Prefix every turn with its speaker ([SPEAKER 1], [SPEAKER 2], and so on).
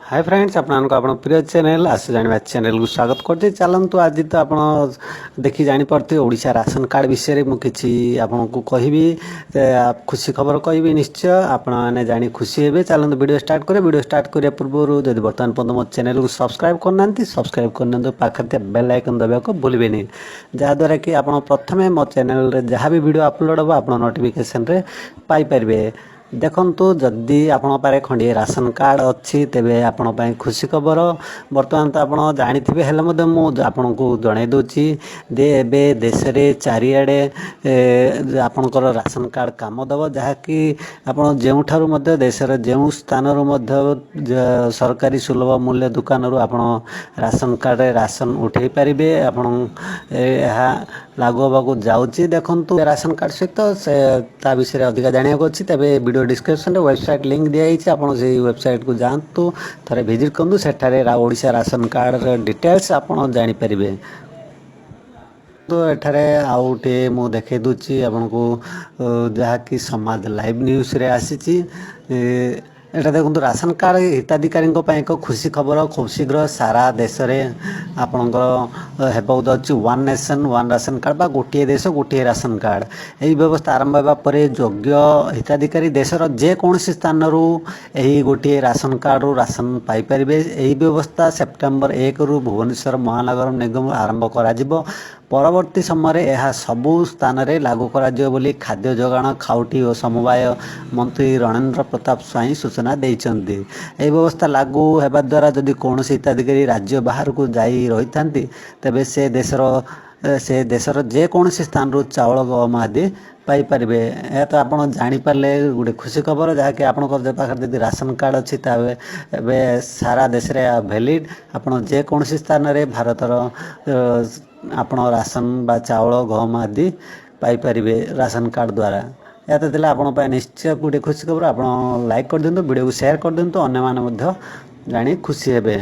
[SPEAKER 1] Hi friends आपण प्रिय channel आस जाना चैनल को स्वागत करते चलतु आज तो आप देखी जापे ओडिशा राशन कार्ड विषय में किसी आपको कह खुशी खबर कहि निश्चय आपने जानी खुशी हे चलते वीडियो स्टार्ट करें वीडियो स्टार्ट करने पूर्व जब बर्तमान पर्यटन मो चैनल को सब्सक्राइब करना सब्सक्राइब करना पाखे बेल आइकन दबा को भूलें नहीं जहाद्वारा कि आप प्रथम मो चैनल जहाँ भी वीडियो अपलोड हम आप नोटिफिकेशन रे पाइपर देखंतु जदि आपण पारे खंडे राशन कार्ड अच्छी तेबे आपण पाए खुशी खबर बर्तमान तो आपण जानिथिबे हेले मधे मु आपण को जणाई दोची दे एबे देश रे चारिआडे आपणकर राशन कार्ड काम दब जहाँकि आपण जेउठारु मध्य देश रे जेउ स्थान रु मध्य सरकारी सुलभ मूल्य दुकान रु आपण राशन कार्ड रे राशन उठेई परिबे आपण एहा लागू होगा जाऊँगी देखु राशन कार्ड सहित से ता विषय अधिक जाना अच्छी तेरे वीडियो डिस्क्रिप्शन में वेबसाइट लिंक दिखाई आप वेबसाइट को जातु थे विजिट करूँ सेठारे ओडिशा राशन कार्ड डिटेल्स आपड़ जानीपर तो एठारे आउटे मु देखे दूची आपन को जहाँकि समाज लाइव न्यूज रे आसी एटा देखो राशन कार्ड हिताधिकारी एक खुशी खबर खूब शीघ्र सारा देश में आपणकर अच्छी one nation one ration card गोटे देश गोटे राशन कार्ड यही व्यवस्था आरंभ होगा योग्य हिताधिकारी देशर जेकोसी स्थान यही गोटे राशन कार्ड रू राशन पाइपर यही व्यवस्था सेप्टेम्बर 1 रु भुवनेश्वर महानगर निगम आरंभ कर परवर्ती समय यह सबू स्थान रे लागू कर खाद्य जोगाण खाउटी और समवाय मंत्री रणेन्द्र प्रताप स्वाई सूचना देइचंती। यह व्यवस्था लागू होगा द्वारा जदि कौन हिताधिकारी राज्य बाहर को जाई रही तेबे से देशर जेकोसी स्थान रू चाउल गहम आदि पाइपर यह तो आप जानीपारे गोटे खुशी खबर जहाँकि आपंकर पाखे जब राशन कार्ड अच्छी तेबे सारा देश में भैलिड आप जेकोसी स्थान में भारतर आपण राशन बा चाउल गहम आदि पाइपर राशन कार्ड द्वारा या तो आप निश्चय गोटे खुशी खबर आप लाइक कर दिंतु वीडियो को शेयर कर दिंतु अन्य माने जानी खुशी हेबे।